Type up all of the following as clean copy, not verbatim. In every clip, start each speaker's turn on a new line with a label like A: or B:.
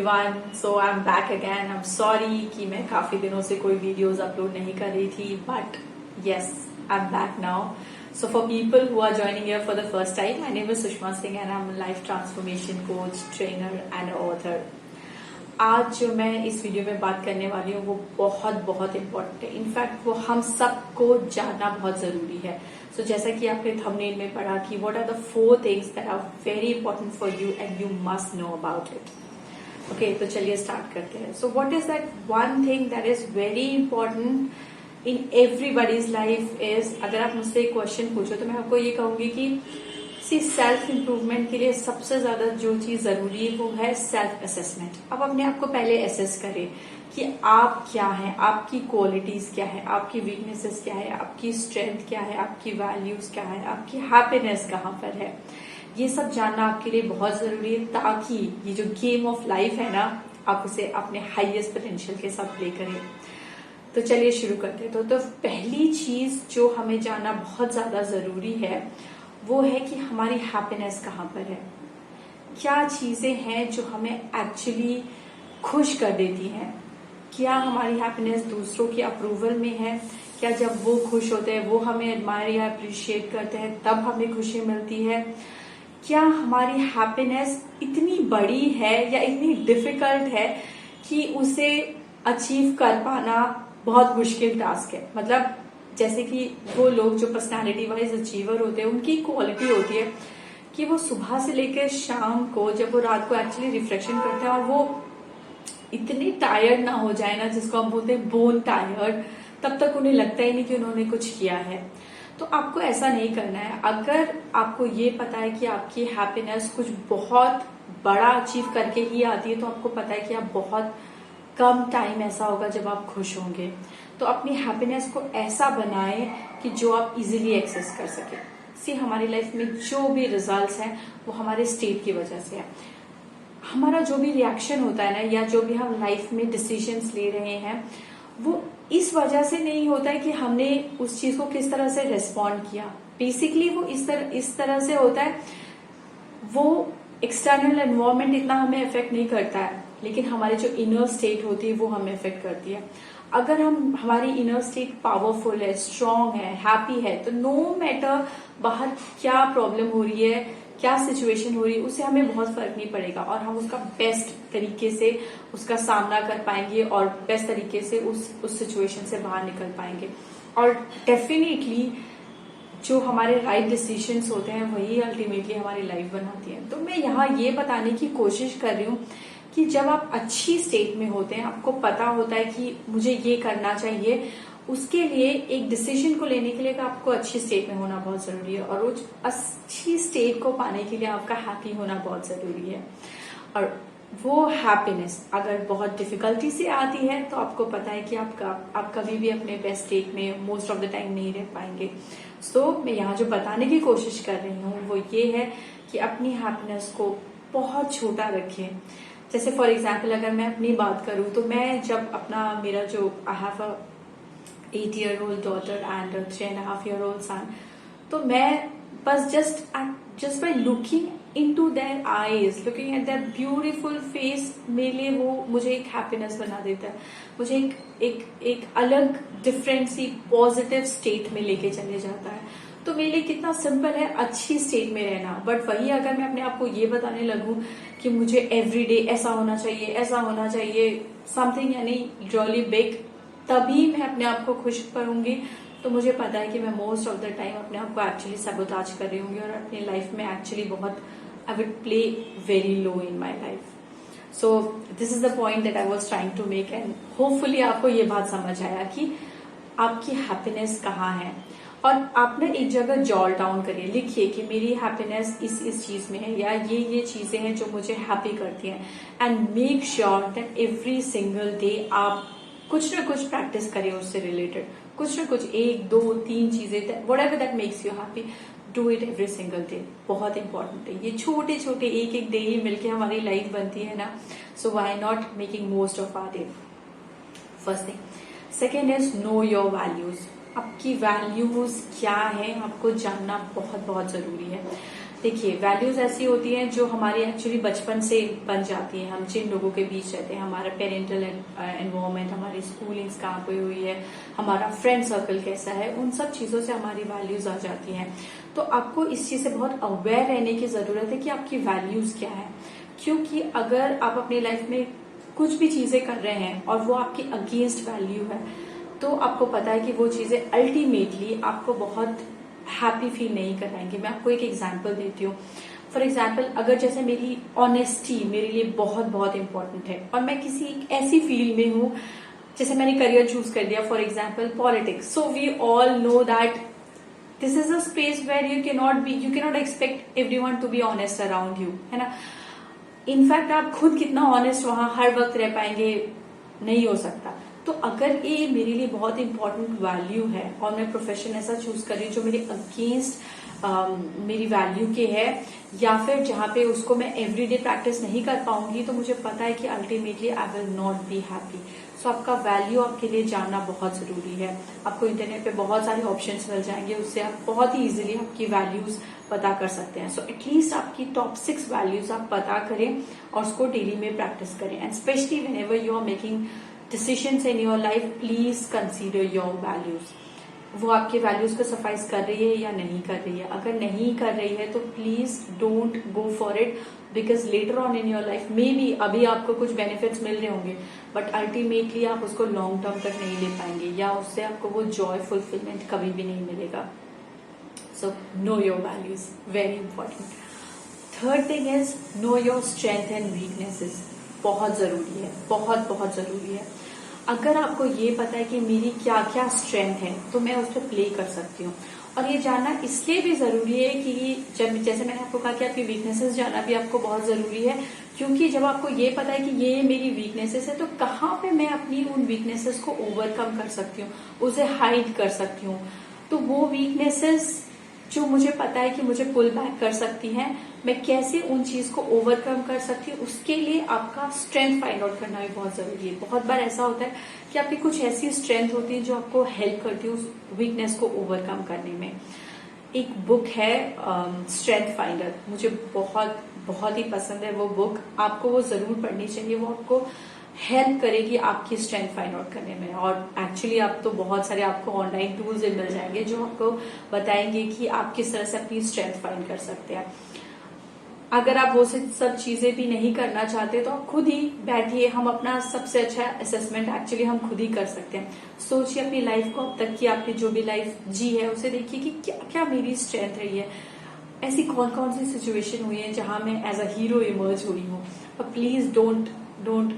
A: Everyone, so I am back again. I am sorry कि मैं काफी दिनों से कोई वीडियोस अपलोड नहीं कर रही थी, but yes, I am back now. So for people who are joining here for the first time, my name is Sushma Singh and I'm a life transformation coach, trainer and author. आज जो मैं इस video में बात करने वाली हूँ वो बहुत बहुत इम्पोर्टेंट है। इनफैक्ट वो हम सबको जानना बहुत जरूरी है। So जैसा कि आपने थंबनेल में पढ़ा कि what are the 4 things that are very important for you and you must know about it. Okay, तो चलिए स्टार्ट करते हैं। So what is that one thing that is very important in everybody's life is, अगर आप मुझसे एक question पूछो तो मैं आपको ये कहूंगी कि सेल्फ इम्प्रूवमेंट के लिए सबसे ज्यादा जो चीज जरूरी है वो है सेल्फ असेसमेंट। आप अपने आप को पहले असेस करें कि आप क्या है, आपकी क्वालिटीज क्या है, आपकी वीकनेसेस क्या है, आपकी स्ट्रेंथ क्या है, आपकी वैल्यूज क्या है, आपकी हैप्पीनेस कहाँ पर है। ये सब जानना आपके लिए बहुत जरूरी है ताकि ये जो गेम ऑफ लाइफ है ना, आप उसे अपने हाईएस्ट पोटेंशियल के साथ प्ले करें। तो चलिए शुरू करते हैं। तो पहली चीज जो हमें जानना बहुत ज्यादा जरूरी है वो है कि हमारी हैप्पीनेस कहाँ पर है। क्या चीजें हैं जो हमें एक्चुअली खुश कर देती हैं। क्या हमारी हैप्पीनेस दूसरों की अप्रूवल में है? क्या जब वो खुश होते हैं, वो हमें एडमायर या अप्रिशिएट करते हैं, तब हमें खुशी मिलती है? क्या हमारी हैप्पीनेस इतनी बड़ी है या इतनी डिफिकल्ट है कि उसे अचीव कर पाना बहुत मुश्किल टास्क है। मतलब जैसे कि वो लोग जो पर्सनालिटी वाइज अचीवर होते हैं, उनकी क्वालिटी होती है कि वो सुबह से लेकर शाम को, जब वो रात को एक्चुअली रिफ्लेक्शन करते हैं और वो इतने टायर्ड ना हो जाए ना, जिसको हम बोलते हैं बोन टायर्ड, तब तक उन्हें लगता ही नहीं कि उन्होंने कुछ किया है। तो आपको ऐसा नहीं करना है। अगर आपको ये पता है कि आपकी हैप्पीनेस कुछ बहुत बड़ा अचीव करके ही आती है, तो आपको पता है कि आप बहुत कम टाइम ऐसा होगा जब आप खुश होंगे। तो अपनी हैप्पीनेस को ऐसा बनाएं कि जो आप इजीली एक्सेस कर सके। सी, हमारी लाइफ में जो भी रिजल्ट्स हैं वो हमारे स्टेट की वजह से है। हमारा जो भी रिएक्शन होता है ना, या जो भी हम लाइफ में डिसीजंस ले रहे हैं, वो इस वजह से नहीं होता है कि हमने उस चीज को किस तरह से रिस्पॉन्ड किया। बेसिकली वो इस तरह से होता है, वो एक्सटर्नल एनवायरनमेंट इतना हमें अफेक्ट नहीं करता है, लेकिन हमारी जो इनर स्टेट होती है वो हमें अफेक्ट करती है। अगर हमारी इनर स्टेट पावरफुल है, स्ट्रांग है, हैप्पी है, तो नो मैटर बाहर क्या प्रॉब्लम हो रही है, क्या सिचुएशन हो रही है, उससे हमें बहुत फर्क नहीं पड़ेगा और हम उसका बेस्ट तरीके से उसका सामना कर पाएंगे और बेस्ट तरीके से उस सिचुएशन से बाहर निकल पाएंगे। और डेफिनेटली जो हमारे राइट डिसीजंस होते हैं वही अल्टीमेटली हमारी लाइफ बनाती है। तो मैं यहाँ ये बताने की कोशिश कर रही हूँ कि जब आप अच्छी स्टेट में होते हैं, आपको पता होता है कि मुझे ये करना चाहिए, उसके लिए एक डिसीजन को लेने के लिए आपको अच्छी स्टेट में होना बहुत जरूरी है। और उस अच्छी स्टेट को पाने के लिए आपका हैप्पी होना बहुत जरूरी है। और वो हैप्पीनेस अगर बहुत डिफिकल्टी से आती है तो आपको पता है कि आप कभी भी अपने बेस्ट स्टेट में मोस्ट ऑफ द टाइम नहीं रह पाएंगे। सो मैं यहाँ जो बताने की कोशिश कर रही हूँ वो ये है कि अपनी हैप्पीनेस को बहुत छोटा रखें। जैसे फॉर एग्जाम्पल अगर मैं अपनी बात करूँ तो मैं जब मेरा जो I have a 8-year-old daughter and a 3.5-year-old son, तो मैं बस just by looking into their eyes, looking at their beautiful face, मेरे लिए वो मुझे एक हैप्पीनेस बना देता है। मुझे एक अलग डिफरेंट सी पॉजिटिव स्टेट में लेके चले जाता है। तो मेरे लिए कितना सिंपल है अच्छी स्टेट में रहना। बट वही अगर मैं अपने आप को ये बताने लगूं कि मुझे एवरीडे ऐसा होना चाहिए समथिंग यानी रियली बिग, तभी मैं अपने आप को खुश करूंगी, तो मुझे पता है कि मैं मोस्ट ऑफ द टाइम अपने आप को एक्चुअली सबोटाज कर रही हूँ और अपनी लाइफ में एक्चुअली बहुत I would play very low in my life. So this is the point that I was trying to make and hopefully आपको ये बात समझ आया कि आपकी हैप्पीनेस कहाँ है। और आप ना एक जगह जॉट डाउन करिए, लिखिए कि मेरी हैप्पीनेस इस चीज में है, या ये चीजें हैं जो मुझे हैप्पी करती हैं। And make sure that every single day आप कुछ ना कुछ प्रैक्टिस करें उससे रिलेटेड, कुछ ना कुछ 1, 2, 3 चीजें, whatever that makes you happy, do it every single day. बहुत इंपॉर्टेंट है। ये छोटे छोटे एक डे ही मिलके हमारी लाइफ बनती है ना। So why not making most of our day, first thing. Second is know your values. आपकी वैल्यूज क्या है आपको जानना बहुत बहुत जरूरी है। देखिए, वैल्यूज ऐसी होती हैं जो हमारी एक्चुअली बचपन से बन जाती हैं। हम जिन लोगों के बीच रहते हैं, हमारा पेरेंटल एनवायरमेंट, हमारी स्कूलिंग्स कहाँ पे हुई है, हमारा फ्रेंड सर्कल कैसा है, उन सब चीजों से हमारी वैल्यूज आ जाती हैं। तो आपको इस चीज से बहुत अवेयर रहने की जरूरत है कि आपकी वैल्यूज क्या है। क्योंकि अगर आप अपनी लाइफ में कुछ भी चीजें कर रहे हैं और वो आपकी अगेंस्ट वैल्यू है, तो आपको पता है कि वो चीजें अल्टीमेटली आपको बहुत हैप्पी फील नहीं कराएंगे। मैं आपको एक एग्जांपल देती हूँ। फॉर एग्जाम्पल, अगर जैसे मेरी ऑनेस्टी मेरे लिए बहुत बहुत इंपॉर्टेंट है और मैं किसी एक ऐसी फील्ड में हूँ, जैसे मैंने करियर चूज कर दिया, for example politics. So we all know that this is a space where you cannot expect everyone to be honest around you, है ना। इनफैक्ट आप खुद कितना ऑनेस्ट वहां हर वक्त रह पाएंगे, नहीं हो सकता। तो अगर ये मेरे लिए बहुत इंपॉर्टेंट वैल्यू है और मैं प्रोफेशन ऐसा चूज कर रही हूँ जो मेरे अगेंस्ट मेरी वैल्यू के है, या फिर जहां पे उसको मैं एवरीडे प्रैक्टिस नहीं कर पाऊंगी, तो मुझे पता है कि ultimately I will not be happy. So आपका वैल्यू आपके लिए जानना बहुत जरूरी है। आपको इंटरनेट पे बहुत सारे ऑप्शंस मिल जाएंगे, उससे आप बहुत ही इजीली आपकी वैल्यूज पता कर सकते हैं। सो एटलीस्ट आपकी टॉप 6 वैल्यूज आप पता करें और उसको डेली में प्रैक्टिस करें। And specially whenever you are making decisions in your life, please consider your values. वो आपके वैल्यूज को सफाइज कर रही है या नहीं कर रही है। अगर नहीं कर रही है तो please don't go for it, because later on in your life may be अभी आपको कुछ बेनिफिट्स मिल रहे होंगे, बट अल्टीमेटली आप उसको लॉन्ग टर्म तक नहीं ले पाएंगे, या उससे आपको वो जॉय फुलफिलमेंट कभी भी नहीं मिलेगा। So no your values, very important. Third thing is know your strength and weaknesses. बहुत जरूरी है, बहुत बहुत जरूरी है। अगर आपको ये पता है कि मेरी क्या क्या स्ट्रेंथ है, तो मैं उस पर प्ले कर सकती हूँ। और ये जानना इसलिए भी जरूरी है कि जब, जैसे मैंने आपको कहा कि आपकी वीकनेसेस जानना भी आपको बहुत जरूरी है, क्योंकि जब आपको ये पता है कि ये मेरी वीकनेसेस है, तो कहाँ पे मैं अपनी उन वीकनेसेस को ओवरकम कर सकती हूँ, उसे हाइड कर सकती हूँ। तो वो वीकनेसेस जो मुझे पता है कि मुझे पुल बैक कर सकती हैं, मैं कैसे उन चीज को ओवरकम कर सकती हूँ, उसके लिए आपका स्ट्रेंथ फाइंड आउट करना भी बहुत जरूरी है। बहुत बार ऐसा होता है कि आपकी कुछ ऐसी स्ट्रेंथ होती है जो आपको हेल्प करती है उस वीकनेस को ओवरकम करने में। एक बुक है स्ट्रेंथ फाइंडर, मुझे बहुत बहुत ही पसंद है वो बुक। आपको वो जरूर पढ़नी चाहिए, वो आपको हेल्प करेगी आपकी स्ट्रेंथ फाइंड आउट करने में। और एक्चुअली आप तो बहुत सारे आपको ऑनलाइन टूल्स मिल जाएंगे जो आपको बताएंगे कि आप किस तरह से अपनी स्ट्रेंथ फाइंड कर सकते हैं। अगर आप वो सब चीजें भी नहीं करना चाहते तो आप खुद ही बैठिए। हम अपना सबसे अच्छा असेसमेंट एक्चुअली हम खुद ही कर सकते हैं। सोचिए अपनी लाइफ को, अब तक की आपने जो भी लाइफ जी है उसे देखिए कि क्या क्या मेरी स्ट्रेंथ रही है, ऐसी कौन कौन सी सिचुएशन हुई है जहां मैं एज अ हीरो इमर्ज हुई हूँ। और please don't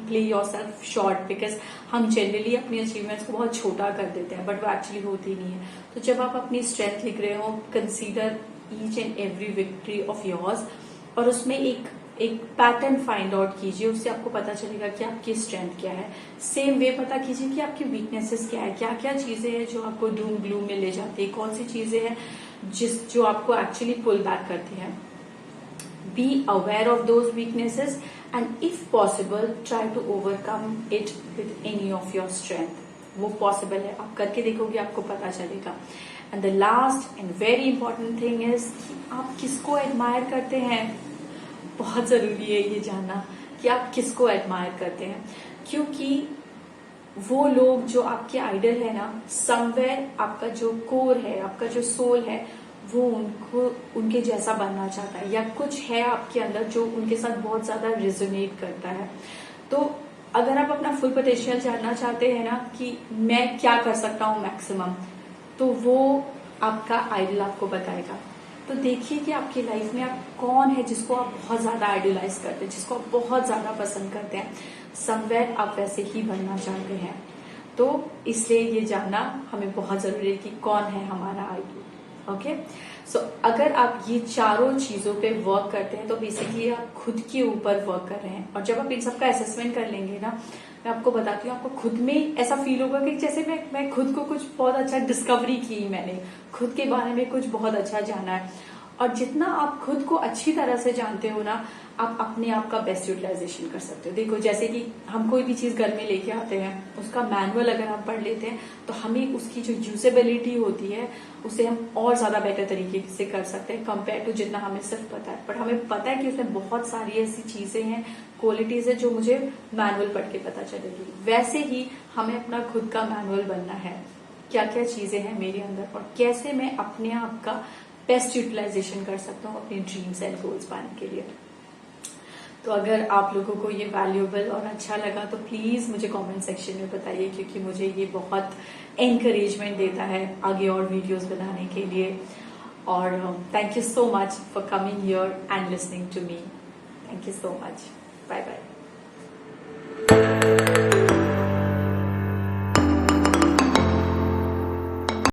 A: play your self short, because हम जनरली अपनी अचीवमेंट्स को बहुत छोटा कर देते हैं, बट वो एक्चुअली होती नहीं है। तो जब आप अपनी स्ट्रेंथ लिख रहे हो, consider each and every victory of yours, और उसमें एक पैटर्न फाइंड आउट कीजिए। उससे आपको पता चलेगा कि आपकी स्ट्रेंथ क्या है। सेम वे पता कीजिए कि आपकी वीकनेसेस क्या है, क्या क्या चीजें हैं जो आपको डूम ग्लूम में ले जाती है, कौन सी चीजें हैं जो आपको एक्चुअली पुल बैक करती हैं। Be aware of those weaknesses and if possible try to overcome it with any of your strength. वो पॉसिबल है, आप करके देखोगे, आपको पता चलेगा। And the last and very important thing is कि आप किसको एडमायर करते हैं। बहुत जरूरी है ये जानना कि आप किसको एडमायर करते हैं, क्योंकि वो लोग जो आपके आइडल है ना, समवेयर आपका जो कोर है, आपका जो सोल है, वो उनको उनके जैसा बनना चाहता है, या कुछ है आपके अंदर जो उनके साथ बहुत ज्यादा रिजोनेट करता है। तो अगर आप अपना फुल पोटेंशियल जानना चाहते हैं ना कि मैं क्या कर सकता हूँ मैक्सिमम, तो वो आपका आइडल आपको बताएगा। तो देखिए कि आपकी लाइफ में आप कौन है जिसको आप बहुत ज्यादा आइडलाइज करते हैं, जिसको आप बहुत ज्यादा पसंद करते हैं। समवेयर आप वैसे ही बनना चाहते हैं। तो इसलिए ये जानना हमें बहुत जरूरी है कि कौन है हमारा आइडल। ओके, सो अगर आप ये चारों चीजों पे वर्क करते हैं तो बेसिकली आप खुद के ऊपर वर्क कर रहे हैं। और जब आप इन सबका असेसमेंट कर लेंगे ना, मैं आपको बताती हूँ, आपको खुद में ऐसा फील होगा कि जैसे मैं खुद को कुछ बहुत अच्छा डिस्कवरी की, मैंने खुद के बारे में कुछ बहुत अच्छा जाना है। और जितना आप खुद को अच्छी तरह से जानते हो ना, आप अपने आप का बेस्ट यूटिलाइजेशन कर सकते हो। देखो जैसे कि हम कोई भी चीज घर में लेके आते हैं, उसका मैनुअल अगर हम पढ़ लेते हैं तो हमें उसकी जो यूजेबिलिटी होती है उसे हम और ज्यादा बेटर तरीके से कर सकते हैं कंपेयर टू जितना हमें सिर्फ पता है। बट हमें पता है कि उसमें बहुत सारी ऐसी चीजें हैं, क्वालिटीज है जो मुझे मैनुअल पढ़ के पता चलेगी। वैसे ही हमें अपना खुद का मैनुअल बनना है, क्या क्या चीजें हैं मेरे अंदर और कैसे मैं अपने आप का बेस्ट यूटिलाइजेशन कर सकता हूँ अपने ड्रीम्स एंड गोल्स पाने के लिए। तो अगर आप लोगों को ये वैल्यूएबल और अच्छा लगा तो प्लीज मुझे कमेंट सेक्शन में बताइए, क्योंकि मुझे ये बहुत एनकरेजमेंट देता है आगे और वीडियोस बनाने के लिए। और thank you so much for coming here and listening to me. Thank you so much. Bye bye.